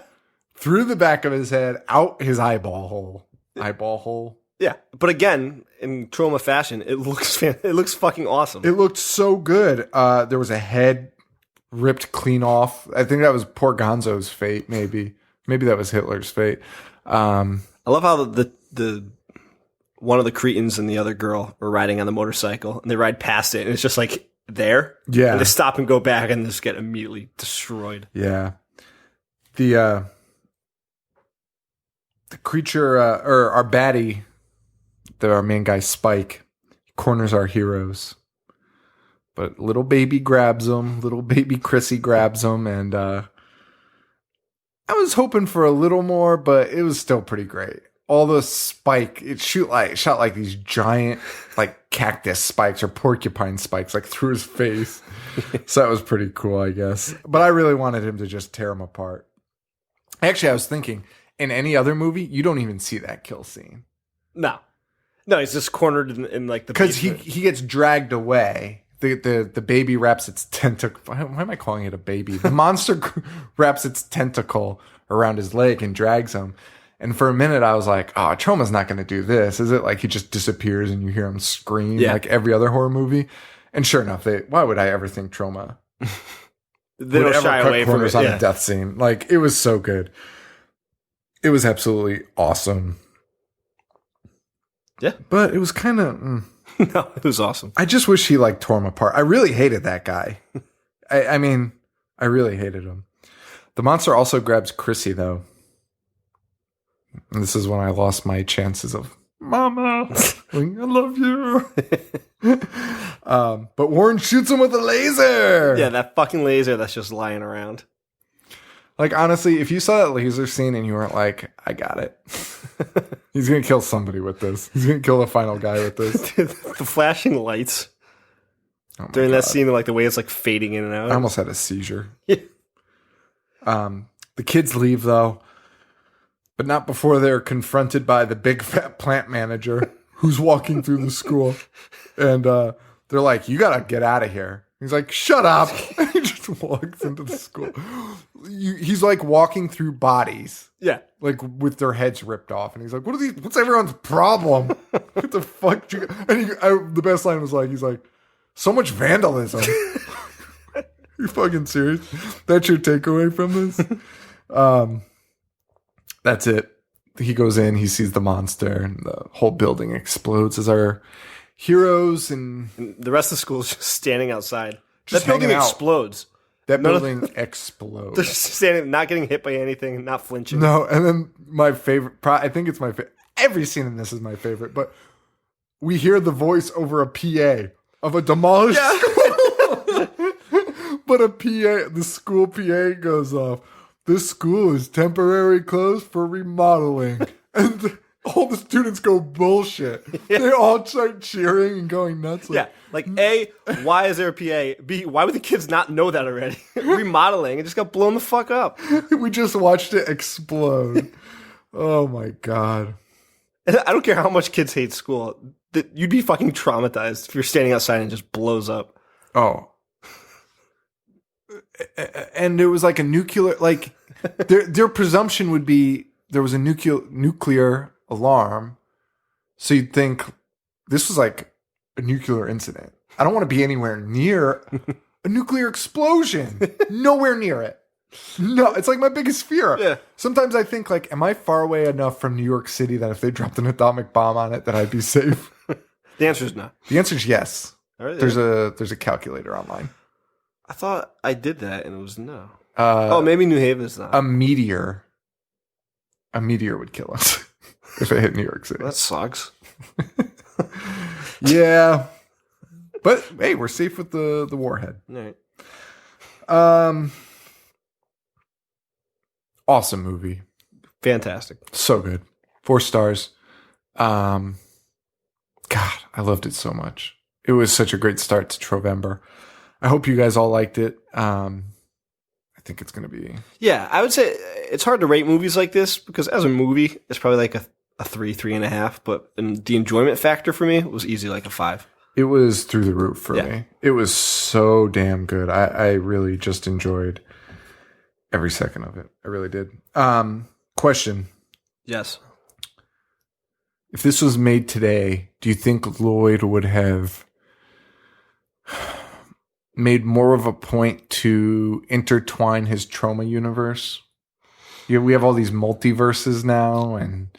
Through the back of his head, out his eyeball hole. eyeball hole. Yeah, but again, in Troma fashion, it looks fucking awesome. It looked so good. There was a head ripped clean off. I think that was poor Gonzo's fate. Maybe that was Hitler's fate. I love how the one of the Cretans and the other girl are riding on the motorcycle, and they ride past it, and it's just like there. Yeah, and they stop and go back, and just get immediately destroyed. Yeah, the creature or our baddie, our main guy Spike, corners our heroes. But little baby grabs him. Little baby Chrissy grabs him, and I was hoping for a little more, but it was still pretty great. All the spike, it shot like these giant like cactus spikes or porcupine spikes like through his face. So that was pretty cool, I guess. But I really wanted him to just tear him apart. Actually, I was thinking, in any other movie, you don't even see that kill scene. No, he's just cornered in like the because he gets dragged away. The baby wraps its tentacle. Why am I calling it a baby? The monster wraps its tentacle around his leg and drags him. And for a minute, I was like, "Oh, Troma's not going to do this, is it?" Like he just disappears and you hear him scream like every other horror movie. And sure enough, why would I ever think Troma they don't shy away from it on a death scene? Like it was so good. It was absolutely awesome. Yeah, but it was kind of. No, it was awesome. I just wish he like tore him apart. I really hated that guy. I mean, I really hated him. The monster also grabs Chrissy though. And this is when I lost my chances of Mama, I love you. But Warren shoots him with a laser. Yeah, that fucking laser that's just lying around. Like, honestly, if you saw that laser scene and you weren't like, I got it. He's going to kill somebody with this. He's going to kill the final guy with this. Dude, the flashing lights during that scene, like the way it's like fading in and out. I almost had a seizure. Yeah. The kids leave, though. But not before they're confronted by the big fat plant manager who's walking through the school. And they're like, you got to get out of here. He's like, shut up. And he just walks into the school. He's like walking through bodies. Yeah. Like with their heads ripped off. And he's like, what's everyone's problem? What the fuck? And the best line was like, he's like, so much vandalism. You fucking serious? That's your takeaway from this? That's it. He goes in, he sees the monster, and the whole building explodes as our heroes and the rest of the school is just standing outside. Just that building hanging out. explodes. That building explodes. They're just standing, not getting hit by anything, not flinching. No, and then my favorite, I think it's my favorite. Every scene in this is my favorite, but we hear the voice over a PA of a demolished school. But the school PA goes off. This school is temporarily closed for remodeling. And all the students go bullshit. Yeah. They all start cheering and going nuts. Like A, why is there a PA? B, why would the kids not know that already? Remodeling, it just got blown the fuck up. We just watched it explode. Oh my God. I don't care how much kids hate school. You'd be fucking traumatized if you're standing outside and it just blows up. Oh. And there was like a nuclear, like their presumption would be there was a nuclear alarm. So you'd think this was like a nuclear incident. I don't want to be anywhere near a nuclear explosion. Nowhere near it. No, it's like my biggest fear. Yeah. Sometimes I think like, am I far away enough from New York City that if they dropped an atomic bomb on it, that I'd be safe? The answer is no. The answer is yes. All right, there's a calculator online. I thought I did that and it was no. Maybe New Haven is not. A meteor would kill us if it hit New York City. That sucks. Yeah. But hey, we're safe with the warhead. All right. Awesome movie. Fantastic. So good. 4 stars. God, I loved it so much. It was such a great start to Trovember. I hope you guys all liked it. I think it's going to be... Yeah, I would say it's hard to rate movies like this because as a movie, it's probably like a 3.5. But the enjoyment factor for me was easy like a 5. It was through the roof for me. It was so damn good. I really just enjoyed every second of it. I really did. Question. Yes. if this was made today, do you think Lloyd would have made more of a point to intertwine his Trauma universe? We have all these multiverses now, and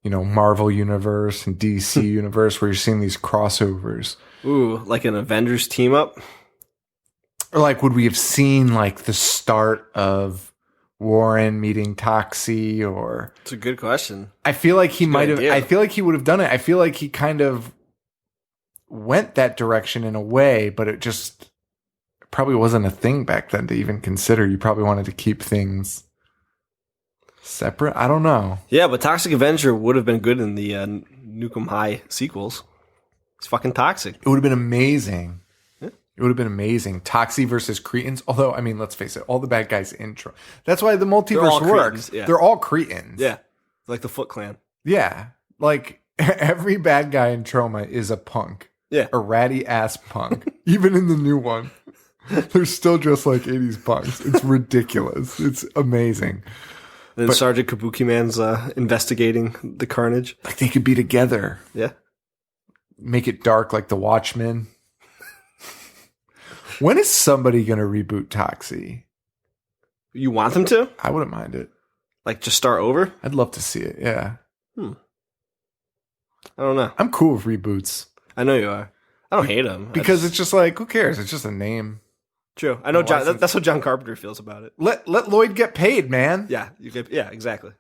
Marvel universe and DC universe, where you're seeing these crossovers. Ooh, like an Avengers team up? Or like, would we have seen like the start of Warren meeting Toxie? Or it's a good question. I feel like he might have. idea. I feel like he would have done it. I feel like he kind of went that direction in a way, but it just probably wasn't a thing back then to even consider. You probably wanted to keep things separate. I don't know. Yeah, but Toxic Avenger would have been good in the Nukem High sequels. It's fucking toxic. It would have been amazing. Yeah. It would have been amazing. Toxie versus Cretans. Although, I mean, let's face it, all the bad guys intro. That's why the multiverse all works. Cretans, yeah. They're all Cretans. Yeah, like the Foot Clan. Yeah. Like every bad guy in Trauma is a punk. Yeah. A ratty ass punk. Even in the new one. They're still dressed like 80s punks. It's ridiculous. It's amazing. Then Sergeant Kabuki Man's investigating the carnage. Like they could be together. Yeah. Make it dark like the Watchmen. When is somebody going to reboot Toxie? You want them to? I wouldn't mind it. Like, just start over? I'd love to see it, yeah. I don't know. I'm cool with reboots. I know you are. I don't hate them. Because it's just like, who cares? It's just a name. True. I know My wife John. That's how John Carpenter feels about it. Let Lloyd get paid, man. Yeah. Yeah, exactly.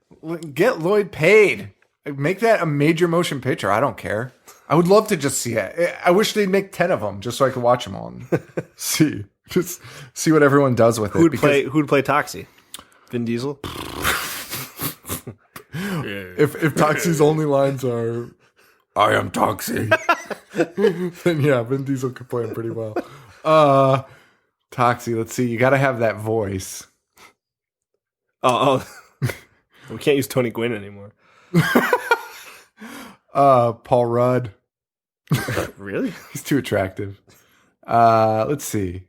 Get Lloyd paid. Make that a major motion picture. I don't care. I would love to just see it. I wish they'd make 10 of them just so I could watch them all and see what everyone does with it. Who'd play Toxie? Vin Diesel? If Toxie's only lines are, I am Toxie, then yeah, Vin Diesel could play him pretty well. Toxie, let's see. You got to have that voice. Oh. We can't use Tony Gwynn anymore. Paul Rudd. Really? He's too attractive. Let's see.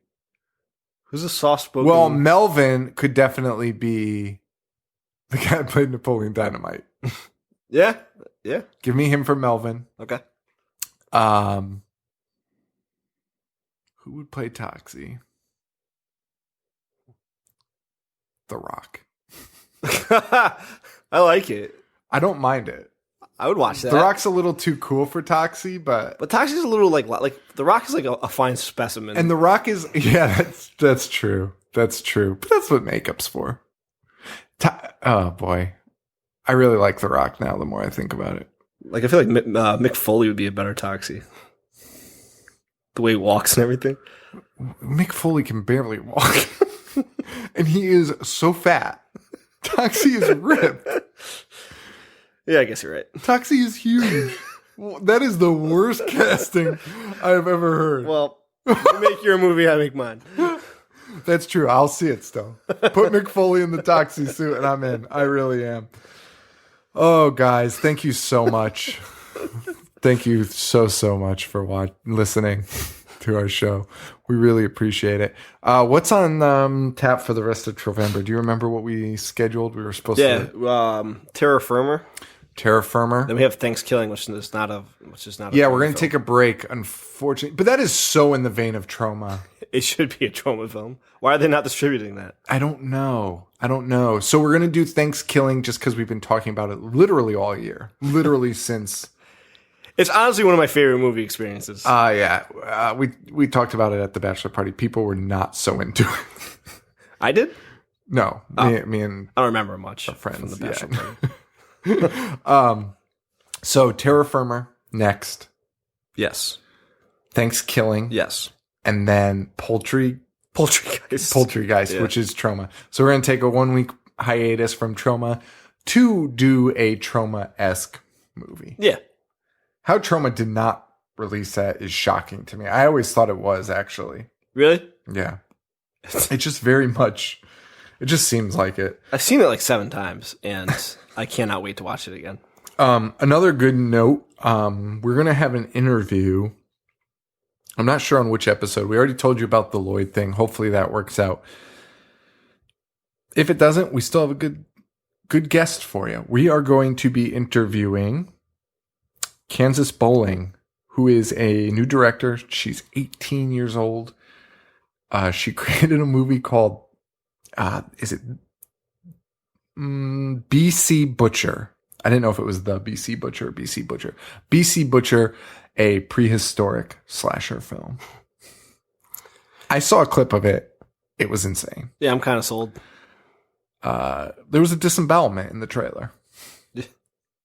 Who's a soft-spoken? Well, Melvin could definitely be the guy that played Napoleon Dynamite. Yeah. Give me him for Melvin. Okay. Who would play Toxie? The Rock. I like it. I don't mind it. I would watch that. The Rock's a little too cool for Toxie, but Toxie's a little like The Rock is like a fine specimen. and The Rock is that's true. That's true. But that's what makeup's for. Oh boy, I really like The Rock now. The more I think about it, like I feel like Mick Foley would be a better Toxie. The way he walks and everything. Mick Foley can barely walk, and he is so fat. Toxie is ripped. Yeah, I guess you're right. Toxie is huge. That is the worst casting I've ever heard. Well, you make your movie, I make mine. That's true. I'll see it still. Put Mick Foley in the Toxie suit and I'm in. I really am. Oh, guys, thank you so much. Thank you so much for listening to our show. We really appreciate it. What's on tap for the rest of Trovember? Do you remember what we scheduled? We were supposed to... Terra Firma. Terra Firma. Then we have Thanksgiving, which is not a Yeah, we're going to take a break, unfortunately. But that is so in the vein of Trauma. It should be a Trauma film. Why are they not distributing that? I don't know. So we're going to do Thanksgiving just because we've been talking about it literally all year. Literally since... It's honestly one of my favorite movie experiences. Yeah. We talked about it at the bachelor party. People were not so into it. I did? No. Me and I don't remember much our friends from the bachelor party. So Terra Firma next. Yes. Thanksgiving. Yes. And then Poultry Guys, Yeah. which is Trauma. So we're going to take a 1 week hiatus from Trauma to do a Trauma-esque movie. Yeah. How Trauma did not release that is shocking to me. I always thought it was, actually. Really? Yeah. It's just very much, it just seems like it. I've seen it like 7 times, and I cannot wait to watch it again. Another good note, we're going to have an interview. I'm not sure on which episode. We already told you about the Lloyd thing. Hopefully that works out. If it doesn't, we still have a good guest for you. We are going to be interviewing Kansas Bowling, who is a new director. She's 18 years old. She created a movie called, is it BC Butcher? I didn't know if it was the BC Butcher or BC Butcher. BC Butcher, a prehistoric slasher film. I saw a clip of it. It was insane. Yeah, I'm kind of sold. There was a disembowelment in the trailer.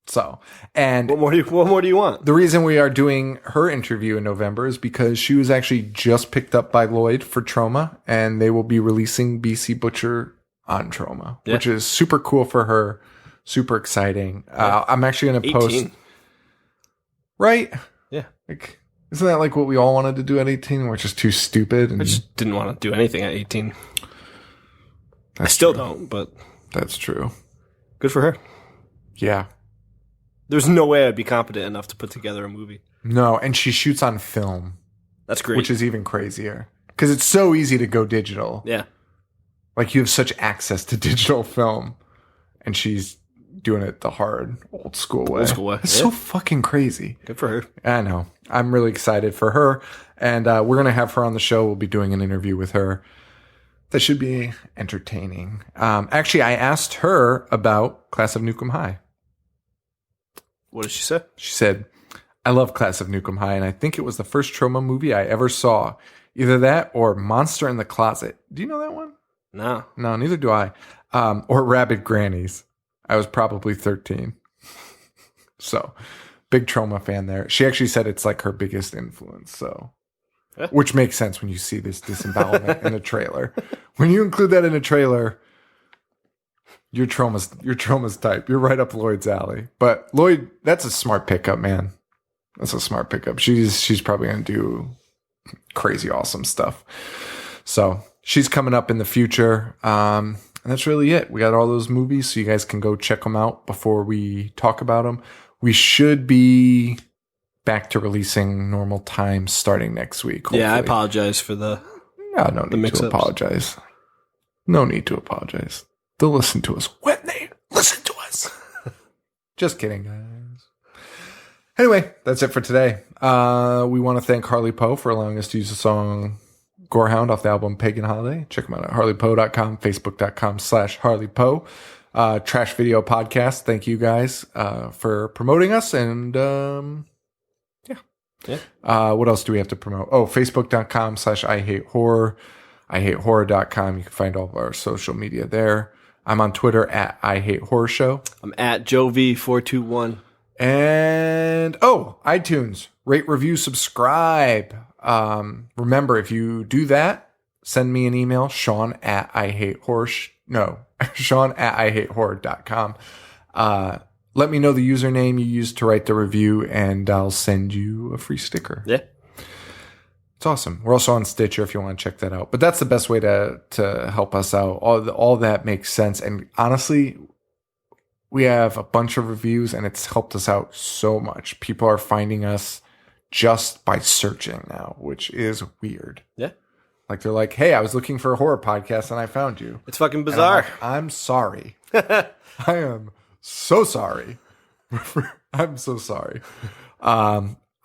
So, and what more do you want? The reason we are doing her interview in November is because she was actually just picked up by Lloyd for Trauma, and they will be releasing BC Butcher on Trauma, which is super cool for her. Super exciting. I'm actually going to post. Right? Yeah. Like, isn't that like what we all wanted to do at 18? We're just too stupid. And I just didn't want to do anything at 18. I still don't, but that's true. Good for her. Yeah. There's no way I'd be competent enough to put together a movie. No, and she shoots on film. That's great. Which is even crazier. Because it's so easy to go digital. Yeah. Like, you have such access to digital film. And she's doing it the hard, old school way. It's so fucking crazy. Good for her. I know. I'm really excited for her. And we're going to have her on the show. We'll be doing an interview with her. That should be entertaining. Actually, I asked her about Class of Nuke High. What did she say? She said, I love Class of Nuke High, and I think it was the first trauma movie I ever saw. Either that or Monster in the Closet. Do you know that one? No. No, neither do I. Or Rabid Grannies. I was probably 13. So, big trauma fan there. She actually said it's like her biggest influence, so. Which makes sense when you see this disembowelment in a trailer. When you include that in a trailer, your trauma's type. You're right up Lloyd's alley. But Lloyd, that's a smart pickup, man. That's a smart pickup. She's probably gonna do crazy awesome stuff. So she's coming up in the future. And that's really it. We got all those movies, so you guys can go check them out before we talk about them. We should be back to releasing normal times starting next week. Hopefully. Yeah, I apologize for the no need to apologize. No need to apologize. They'll listen to us when they listen to us. Just kidding, guys. Anyway, that's it for today. We want to thank Harley Poe for allowing us to use the song Gorehound off the album Pagan Holiday. Check them out at harleypoe.com, facebook.com/harleypoe. Trash Video Podcast. Thank you guys for promoting us. And what else do we have to promote? Oh, facebook.com/IHateHorror. IHateHorror.com. You can find all of our social media there. I'm on Twitter at IHateHorrorShow. I'm at JoeV421. And, iTunes. Rate, review, subscribe. Remember, if you do that, send me an email, Sean at IHateHorror.com. Let me know the username you used to write the review, and I'll send you a free sticker. Yeah. It's awesome. We're also on Stitcher if you want to check that out. But that's the best way to help us out. All that makes sense. And honestly, we have a bunch of reviews, and it's helped us out so much. People are finding us just by searching now, which is weird. Yeah. Like, they're like, hey, I was looking for a horror podcast, and I found you. It's fucking bizarre. I'm sorry. I am so sorry. I'm so sorry.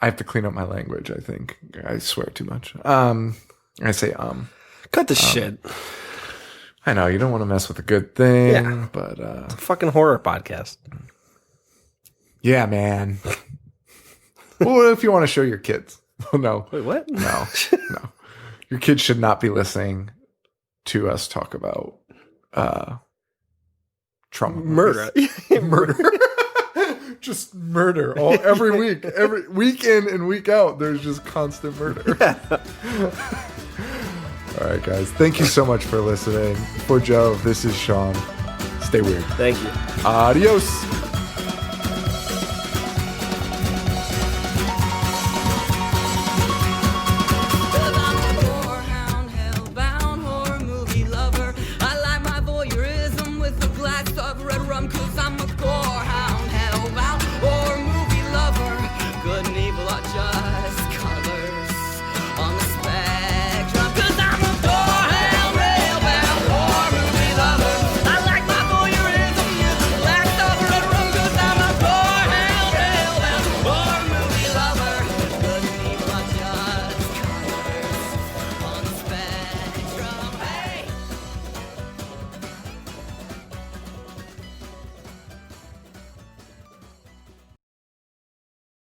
I have to clean up my language, I think. I swear too much. I say, Cut the shit. I know, you don't want to mess with a good thing, but, it's a fucking horror podcast. Yeah, man. Well, what if you want to show your kids? No. Wait, what? No. Your kids should not be listening to us talk about, trauma. Murder. Murder. Just murder every week, every week in and week out. There's just constant murder. Yeah. All right, guys. Thank you so much for listening. For Joe, this is Sean. Stay weird. Thank you. Adios.